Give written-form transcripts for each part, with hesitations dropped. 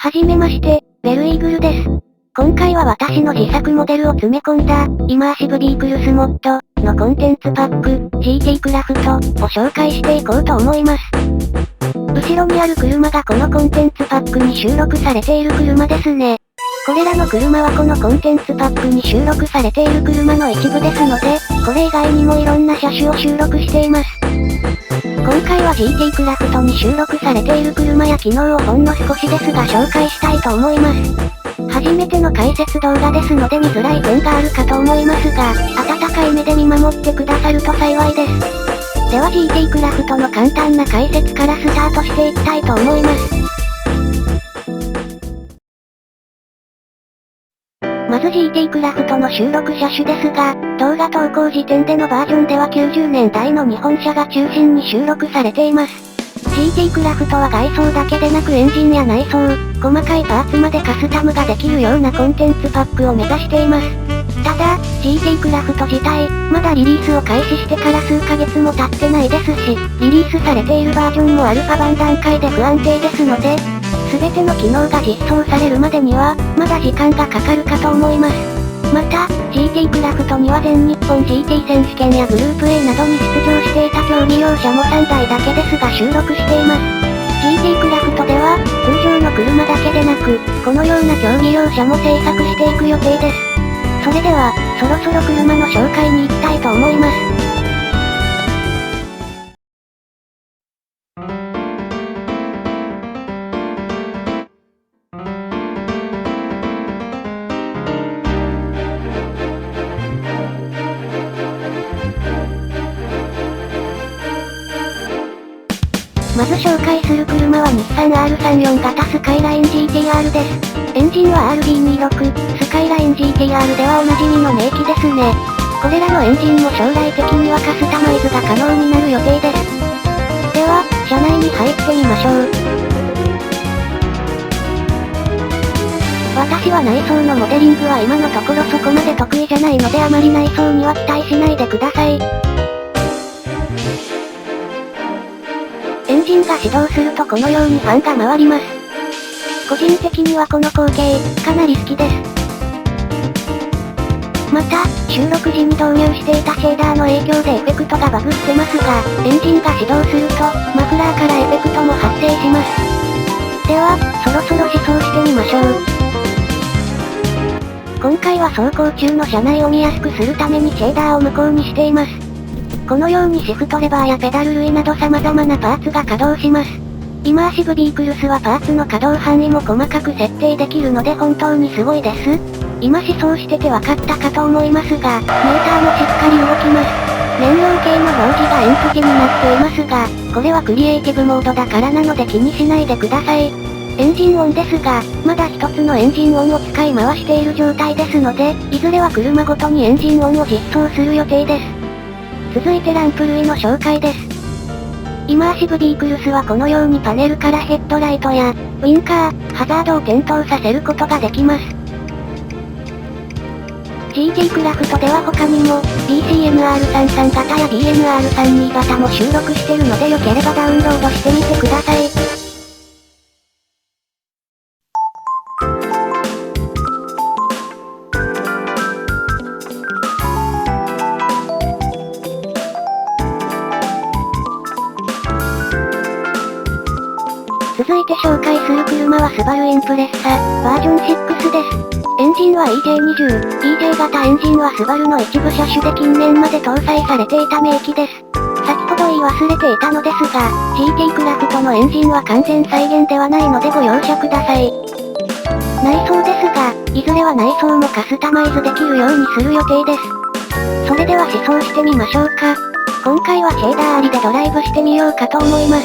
はじめまして、ベルイーグルです。今回は私の自作モデルを詰め込んだ、イマーシブビークルスモッドのコンテンツパック、GT クラフトを紹介していこうと思います。後ろにある車がこのコンテンツパックに収録されている車ですね。これらの車はこのコンテンツパックに収録されている車の一部ですので、これ以外にもいろんな車種を収録しています。今回は GT クラフトに収録されている車や機能をほんの少しですが紹介したいと思います。初めての解説動画ですので見づらい点があるかと思いますが、温かい目で見守ってくださると幸いです。では GT クラフトの簡単な解説からスタートしていきたいと思います。まず GT クラフトの収録車種ですが、動画投稿時点でのバージョンでは90年代の日本車が中心に収録されています。GT クラフトは外装だけでなくエンジンや内装、細かいパーツまでカスタムができるようなコンテンツパックを目指しています。ただ、GT クラフト自体、まだリリースを開始してから数ヶ月も経ってないですし、リリースされているバージョンもアルファ版段階で不安定ですので、全ての機能が実装されるまでには、まだ時間がかかるかと思います。また、GT クラフトには全日本 GT 選手権やグループ A などに出場していた競技用車も3台だけですが収録しています。GT クラフトでは、通常の車だけでなく、このような競技用車も製作していく予定です。それでは、そろそろ車の紹介に行きたいと思います。まず紹介する車は日産 R34 型スカイライン GTR です。エンジンは RB26、スカイライン GTR ではおなじみの名機ですね。これらのエンジンも将来的にはカスタマイズが可能になる予定です。では、車内に入ってみましょう。私は内装のモデリングは今のところそこまで得意じゃないのであまり内装には期待しないでください。エンジンが始動するとこのようにファンが回ります。個人的にはこの光景、かなり好きです。また、収録時に導入していたシェーダーの影響でエフェクトがバグってますが、エンジンが始動すると、マフラーからエフェクトも発生します。では、そろそろ試走してみましょう。今回は走行中の車内を見やすくするためにシェーダーを無効にしています。このようにシフトレバーやペダル類など様々なパーツが稼働します。イマーシブビークルスはパーツの稼働範囲も細かく設定できるので本当にすごいです。今試走してて分かったかと思いますが、メーターもしっかり動きます。燃料系の表示がエンプ時になっていますが、これはクリエイティブモードだからなので気にしないでください。エンジン音ですが、まだ一つのエンジン音を使い回している状態ですので、いずれは車ごとにエンジン音を実装する予定です。続いてランプ類の紹介です。イマーシブビークルスはこのようにパネルからヘッドライトや、ウインカー、ハザードを点灯させることができます。GT クラフトでは他にも、BCMR33 型や BMR32 型も収録してるのでよければダウンロードしてみてください。続いて紹介する車はスバルインプレッサ、バージョン6です。エンジンは EJ20、EJ 型エンジンはスバルの一部車種で近年まで搭載されていた名機です。先ほど言い忘れていたのですが、GT クラフトのエンジンは完全再現ではないのでご容赦ください。内装ですが、いずれは内装もカスタマイズできるようにする予定です。それでは試走してみましょうか。今回はシェーダーありでドライブしてみようかと思います。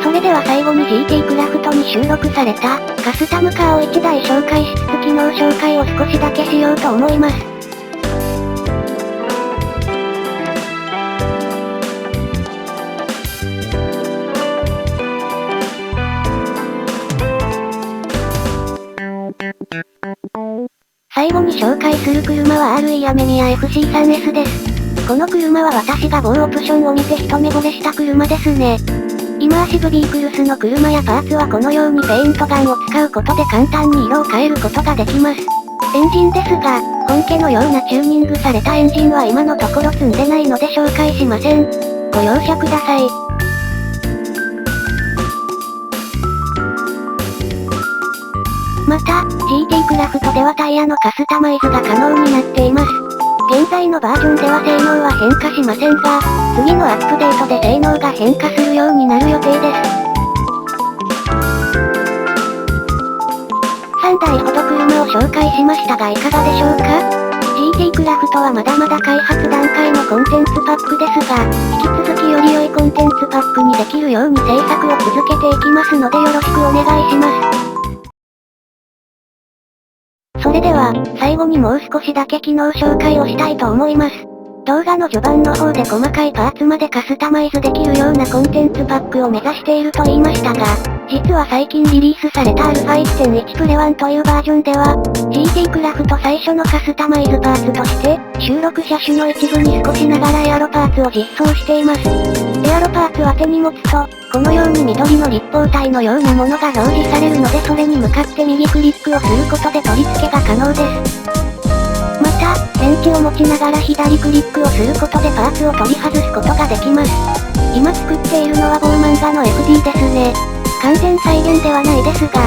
それでは最後に GT クラフトに収録されたカスタムカーを1台紹介しつつ機能紹介を少しだけしようと思います。最後に紹介する車は RE アメミヤ FC3S です。この車は私が某オプションを見て一目惚れした車ですね。イマーシブビークルスの車やパーツはこのようにペイントガンを使うことで簡単に色を変えることができます。エンジンですが、本家のようなチューニングされたエンジンは今のところ積んでないので紹介しません。ご容赦ください。また、GT クラフトではタイヤのカスタマイズが可能になっています。現在のバージョンでは性能は変化しませんが、次のアップデートで性能が変化するようになる予定です。3台ほど車を紹介しましたがいかがでしょうか？ GT クラフトはまだまだ開発段階のコンテンツパックですが、引き続きより良いコンテンツパックにできるように制作を続けていきますのでよろしくお願いします。それでは、最後にもう少しだけ機能紹介をしたいと思います。動画の序盤の方で細かいパーツまでカスタマイズできるようなコンテンツパックを目指していると言いましたが、実は最近リリースされた α1.1 プレ1というバージョンでは、GT クラフト最初のカスタマイズパーツとして、収録車種の一部に少しながらエアロパーツを実装しています。エアロパーツは手に持つと、このように緑の立方体のようなものが表示されるのでそれに向かって右クリックをすることで取り付けが可能です。また、レンチを持ちながら左クリックをすることでパーツを取り外すことができます。今作っているのは某漫画の FD ですね。完全再現ではないですが。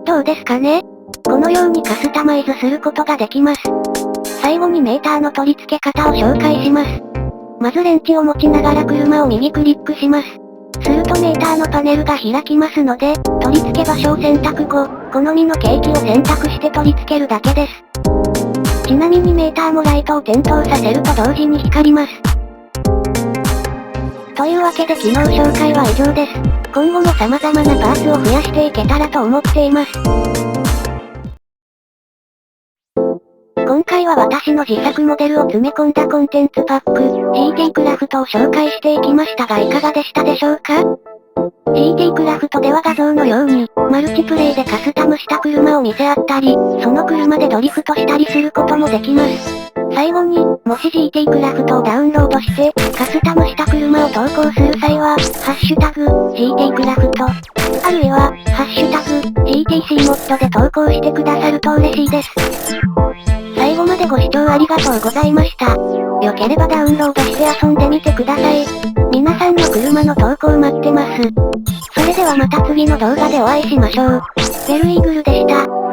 どうですかね？このようにカスタマイズすることができます。最後にメーターの取り付け方を紹介します。まずレンチを持ちながら車を右クリックします。するとメーターのパネルが開きますので、取り付け場所を選択後、好みのケーキを選択して取り付けるだけです。ちなみにメーターもライトを点灯させると同時に光ります。というわけで機能紹介は以上です。今後も様々なパーツを増やしていけたらと思っています。今回は私の自作モデルを詰め込んだコンテンツパック、GT クラフトを紹介していきましたがいかがでしたでしょうか？ GT クラフトでは画像のように、マルチプレイでカスタムした車を見せ合ったり、その車でドリフトしたりすることもできます。最後に、もし GT クラフトをダウンロードして、カスタムした車を投稿する際は、ハッシュタグ、GT クラフト、あるいは、ハッシュタグ、GTC モッドで投稿してくださると嬉しいです。最後までご視聴ありがとうございました。よければダウンロードして遊んでみてください。皆さんの車の投稿待ってます。それではまた次の動画でお会いしましょう。ベルイーグルでした。